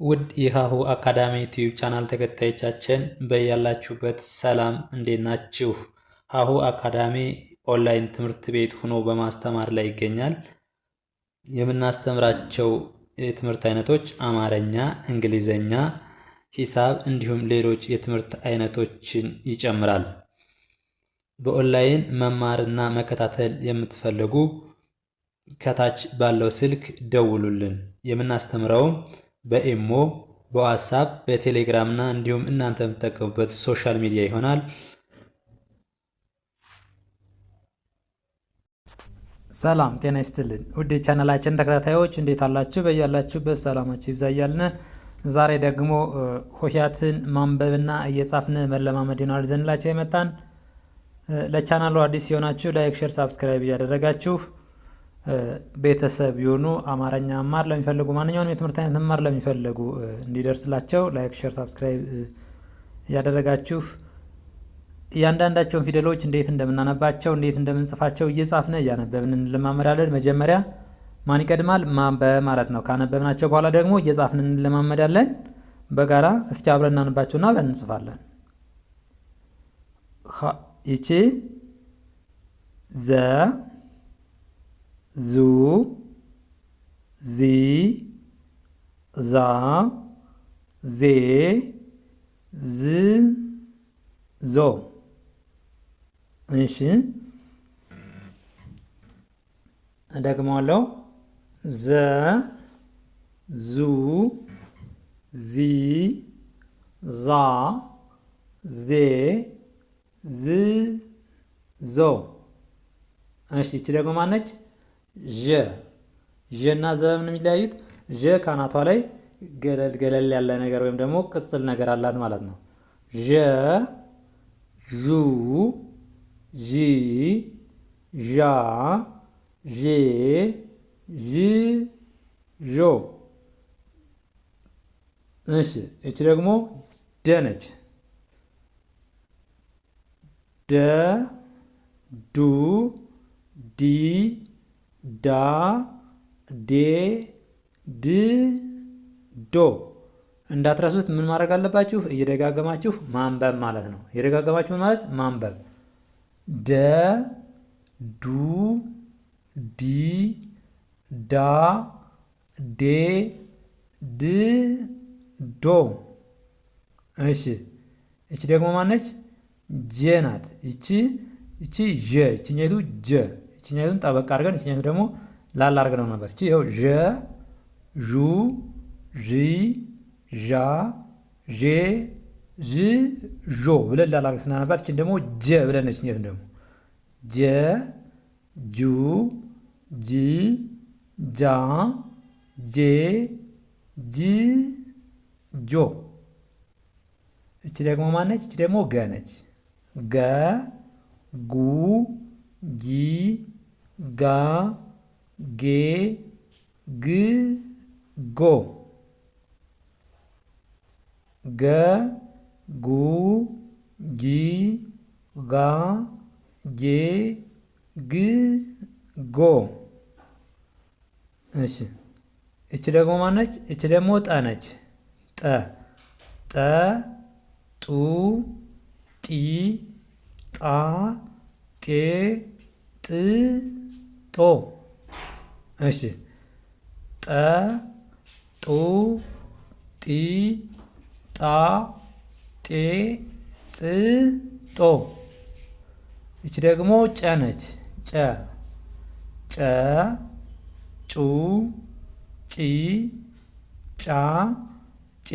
ውድ የሃሁ አካዳሚ ዩቲዩብ ቻናል ተከታዮቻችን በያላችሁበት ሰላም እንዴት ናችሁ? ሃሁ አካዳሚ ኦንላይን ትምህርት ቤት ሆኖ በማስተማር ላይ ይገኛል። የምናስተምራቸው የትምህርት አይነቶች አማርኛ፣ እንግሊዘኛ፣ ሂሳብ እንዲሁም ሌሎች የትምህርት አይነቶችን ይጨምራል። በኦንላይን መማርና መከታተል የምትፈልጉ ከታች ባለው ስልክ ደውሉልን። የምናስተምረውም በኢሞ፣ በዋትስአፕ፣ በቴሌግራም እና እንዲሁም እናንተ የምትጠቀሙበት ሶሻል ሚዲያ ይሆናል። ሰላም ጤና ይስጥልን ውድ ቻናላችን ተከታታዮች እንዴት አላችሁ? በያላችሁበት ሰላማችሁ ይብዛ እያልን ዛሬ ደግሞ ሆሄያትን ማንበብና እየጻፍን መለማመድ ይሆናል ዘንላችሁ የመጣን። ለቻናሉ አዲስ የሆናችሁ ላይክ፣ ሼር፣ ሳብስክራይብ እያደረጋችሁ ቤተሰብ የሆኑ አማርኛ መማር ለሚፈልጉ ማንኛውንም የትምህርት አይነት መማር ለሚፈልጉ እንዲደርስላቸው ላይክ፣ ሼር፣ ሳብስክራይብ እያደረጋችሁ እያንዳንዳቸውን ፊደሎች እንዴት እንደምናነባቸው እንዴት እንደምንጽፋቸው እየጻፍን እያነበብን እንለማመዳለን። መጀመሪያ ማን ይቀድማል? ማንበብ ማለት ነው። ካነበብናቸው በኋላ ደግሞ እየጻፍን እንለማመዳለን በጋራ። እስኪ አብረን እናነባቸውና አብረን እንጽፋለን። ይቺ ዘ ዙ ዚ ዛ ዜ ዝ ዞ። እሺ ደግመዋለሁ። ዘ ዙ ዚ ዛ ዜ ዝ ዞ። እሺ እቺ ደግሞ ማነች? ዠ። ዠ እና ዘ ምን የሚለያዩት? ዠ ካናቷ ላይ ገለል ያለ ነገር ወይም ደግሞ ቅጽል ነገር አላት ማለት ነው። ዠ ዡ ዢ ዣ ዤ ዥ ዦ። እሺ እቺ ደግሞ ደ ነች። ደ ዱ ዲ ዳ ዴ ድ ዶ። እንዳትረሱት ምን ማድረግ አለባችሁ? እየደጋገማችሁ ማንበብ ማለት ነው። እየደጋገማችሁ ምን ማለት? ማንበብ። ደ ዱ ዲ ዳ ዴ ድ ዶ። እሺ እቺ ደግሞ ማነች? ጀ ናት። እቺ ዠ፣ እቺኛይቱ ጀ። እቺኛይቱን ጠበቅ አድርገን እቺኛይቱ ደግሞ ላላ አድርገን ነበር። እቺ ይኸው ዠ ዡ ዢ ዣ ዤ ዥ ዦ ብለን ላላ አድርገን ስናነባት እቺን ደግሞ ጀ ብለን ነች። እቺኛይቱን ደግሞ ጀ ጁ ጂ ጃ ጄ ጅ ጆ። እቺ ደግሞ ማነች? እቺ ደግሞ ገ ነች። ገ ጉ ጊ ጋ ጌ ግ ጎ። ገ ጉ ጊ ጋ ጌ ግ ጎ። እሺ እቺ ደግሞ ማነች? እቺ ደግሞ ጠ ነች። ጠ ጠ ጡ ጢ ጣ ጤ ጥ ጦ። እሺ ጠ ጡ ጢ ጣ ጤ ጥ ጦ። እቺ ደግሞ ጨ ነች። ጨ ጨ ጩ ጪ ጫ ጬ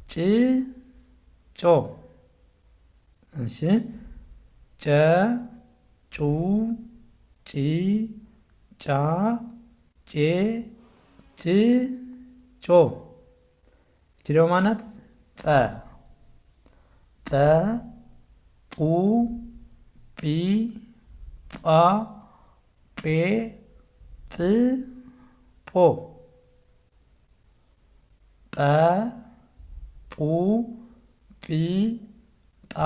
ጭ ጮ። እሺ ጨ ጩ ጪ ጫ ጬ ጭ ጮ። እቺ ደግሞ ማናት? ጠ ጠ ጡ ጲ ጳ ጴ ጵ ጶ። ጠ ጡ ጲ ጣ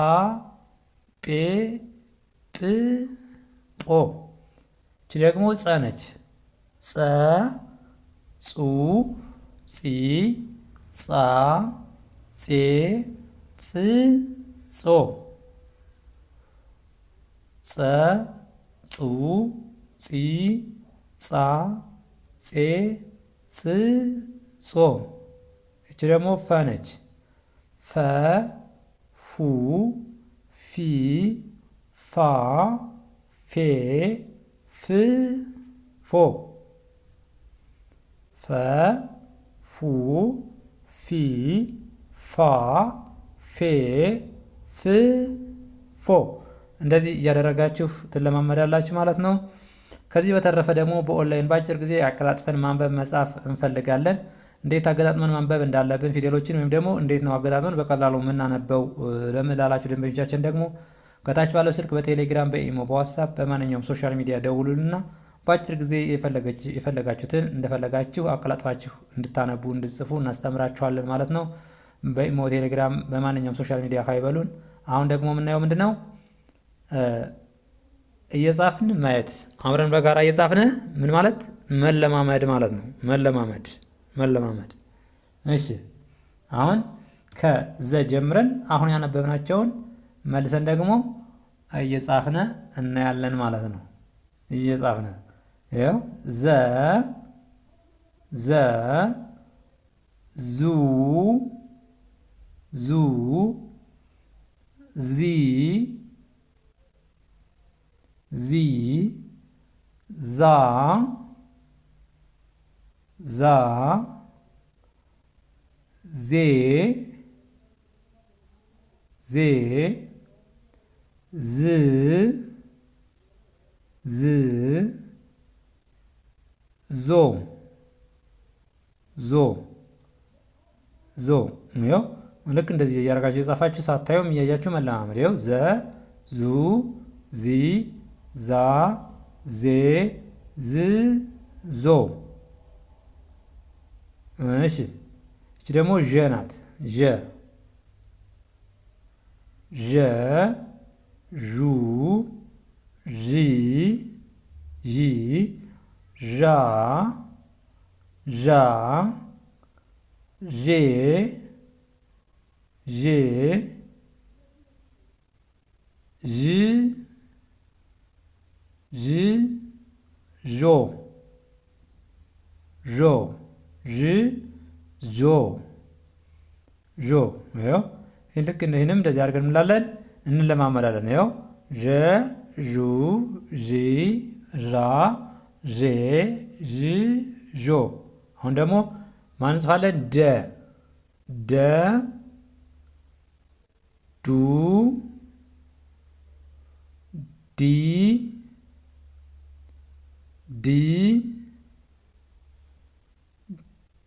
ጴ ጵ ጶ። እቺ ደግሞ ጸ ነች። ጸ ጹ ጺ ጻ ጼ ጽ ጾ ጸ ጹ ጺ ጻ ጼ ጽ ጾ። እቺ ደግሞ ፈ ነች። ፈ ፉ ፊ ፋ ፌ ፍ ፎ ፈ ፉ ፊ ፋ ፌ ፍ ፎ እንደዚህ እያደረጋችሁ ትለማመዳላችሁ ማለት ነው። ከዚህ በተረፈ ደግሞ በኦንላይን በአጭር ጊዜ አቀላጥፈን ማንበብ መጻፍ እንፈልጋለን። እንዴት አገጣጥመን ማንበብ እንዳለብን ፊደሎችን ወይም ደግሞ እንዴት ነው አገጣጥመን በቀላሉ የምናነበው ለምላላችሁ ደንበኞቻችን ደግሞ ከታች ባለው ስልክ በቴሌግራም፣ በኢሞ፣ በዋትሳፕ በማንኛውም ሶሻል ሚዲያ ደውሉልና በአጭር ጊዜ የፈለጋችሁትን እንደፈለጋችሁ አቀላጥፋችሁ እንድታነቡ እንድትጽፉ እናስተምራችኋለን ማለት ነው። በኢሞ፣ ቴሌግራም በማንኛውም ሶሻል ሚዲያ ካይበሉን። አሁን ደግሞ የምናየው ምንድን ነው? እየጻፍን ማየት፣ አብረን በጋራ እየጻፍን ምን ማለት መለማመድ ማለት ነው። መለማመድ። እሺ አሁን ከዘ ጀምረን አሁን ያነበብናቸውን መልሰን ደግሞ እየጻፍን እናያለን ማለት ነው። እየጻፍን ይኸው ዘ ዙ ዚ ዛ ዜ ዝ ዞ ይኸው ልክ እንደዚህ እያደረጋችሁ የጻፋችሁ ሳታዩም እያያችሁ መለማመድ። ይኸው ዘ ዙ ዚ ዛ ዜ ዝ ዞ። እሺ እቺ ደግሞ ዠ ናት። ዠ ዡ ዢ ዣ ዣ ዤ ዥ ዦ ይኸው ልክ ይህንም እንደዚህ አድርገን እንላለን እንለማመዳለን። ይኸው ዠ ዡ ዢ ዣ ዤ ዥ ዦ። አሁን ደግሞ ማን እንጽፋለን? ደ ዱ ዲ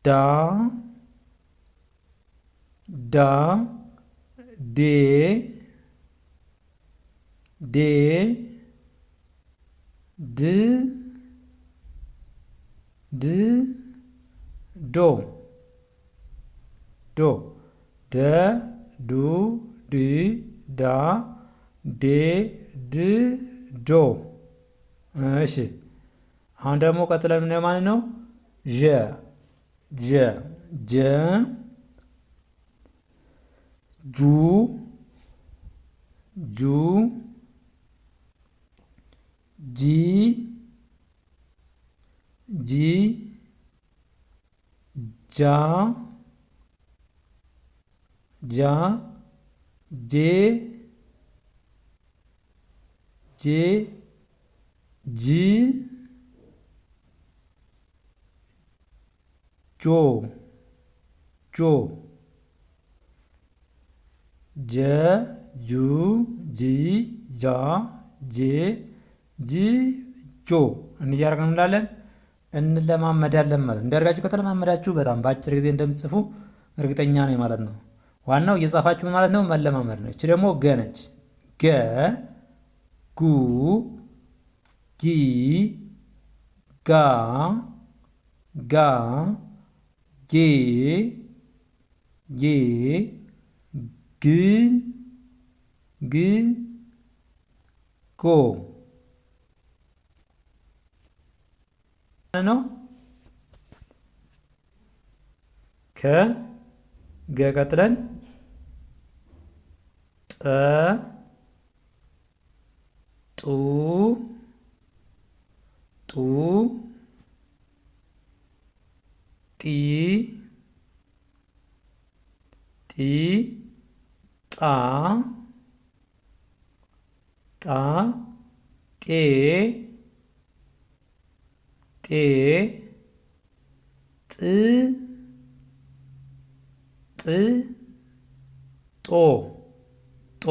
ዳ ዴ ድ ዶ ደ ዱ ዲ ዳ ዴ ድ ዶ። እሺ አሁን ደግሞ ቀጥለን ምናየው ማለት ነው ዠ ጁ ጂ ጃ ጄ ጂ ጆ ጀ ጁ ጂ ጃ ጄ ጂ ጆ እንያደርገን እንላለን እንለማመዳለን ማለት ነው። እንዲያደርጋችሁ ከተለማመዳችሁ በጣም በአጭር ጊዜ እንደምትጽፉ እርግጠኛ ነኝ ማለት ነው። ዋናው እየጻፋችሁ ማለት ነው መለማመድ ነው። እቺ ደግሞ ገ ነች። ገ ጉ ጊ ጋ ጌ ግ ጎ ነው። ከ ገ ቀጥለን ጠ ጡ ጡ ጢ ጢ ጣ ጣ ጤ ጤ ጥ ጥ ጦ ጦ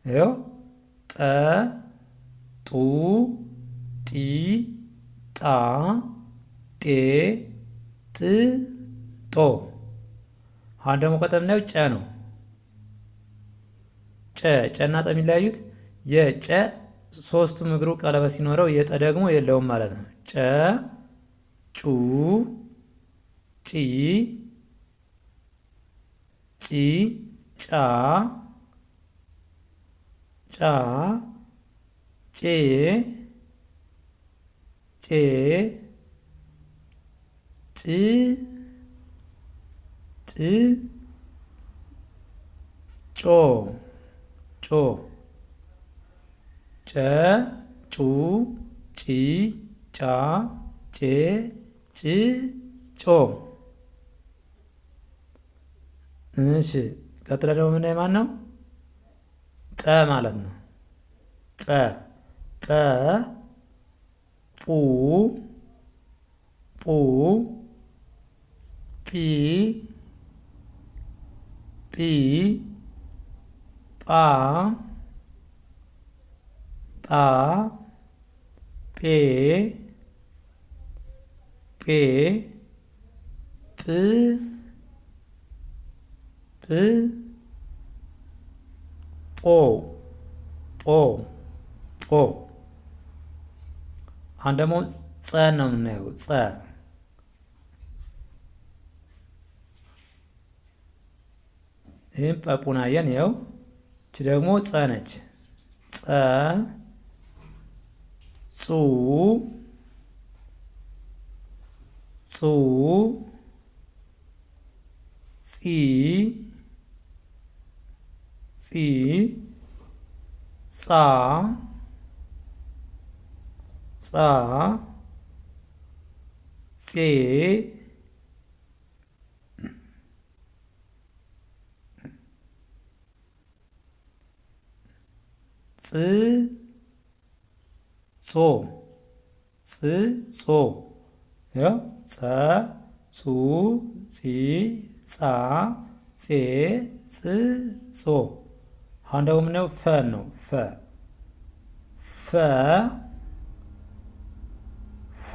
ይኸው ጠ ጡ ጢ ጣ ጤ ጥ ጦ። አሁን ደግሞ ቀጥለን የምናየው ጨ ነው። ጨና ጠ የሚለያዩት የጨ ሶስቱም እግሩ ቀለበት ሲኖረው የጠ ደግሞ የለውም ማለት ነው። ጨ ጩ ጪ ጪ ጫ ጫ ጬ ጬ ጭ ጭ ጮ ጮ ጨ ጩ ጪ ጫ ጬ ጭ ጮ። እሺ ቀጥለ ደግሞ የምናየው ማን ነው? ጠ ማለት ነው። ጠ ጠ ปูጲ ጳ ጴ ጶ። አሁን ደግሞ ጸ ነው የምናየው። ጸ ይህም ጳፑን አየን። ይኸው እቺ ደግሞ ጸ ነች። ጸ ጹ ጹ ጺ ጺ ጻ ጻ ጼ ጽ ጾ ጽ ጾ ያው ጸ ጹ ጺ ጻ ጼ ጽ ጾ። አሁን ደግሞ ምነው ፈ ነው። ፈ ፈ ፉ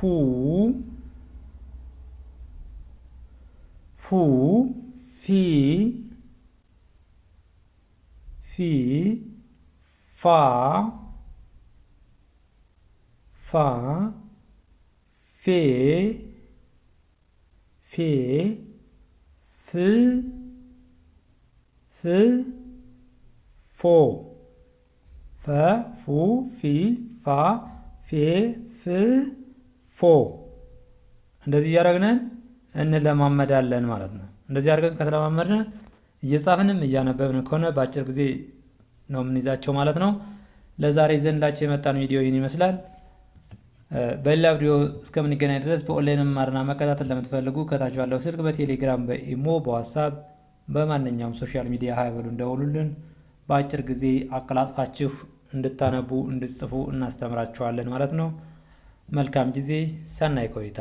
ፉ ፊ ፊ ፋ ፋ ፌ ፌ ፍ ፍ ፎ ፈ ፉ ፊ ፋ ፌ ፍ ፎ። እንደዚህ እያደረግን እንለማመዳለን ማለት ነው። እንደዚህ አድርገን ከተለማመድን እየጻፍንም እያነበብን ከሆነ በአጭር ጊዜ ነው የምንይዛቸው ማለት ነው። ለዛሬ ይዘንላችሁ የመጣን ቪዲዮ ይህን ይመስላል። በሌላ ቪዲዮ እስከምንገናኝ ድረስ በኦንላይን መማርና መከታተል ለምትፈልጉ ከታች ባለው ስልክ በቴሌግራም፣ በኢሞ፣ በዋትስአፕ በማንኛውም ሶሻል ሚዲያ ሀይበሉ እንደውሉልን። በአጭር ጊዜ አቀላጥፋችሁ እንድታነቡ እንድትጽፉ እናስተምራችኋለን ማለት ነው። መልካም ጊዜ፣ ሰናይ ቆይታ።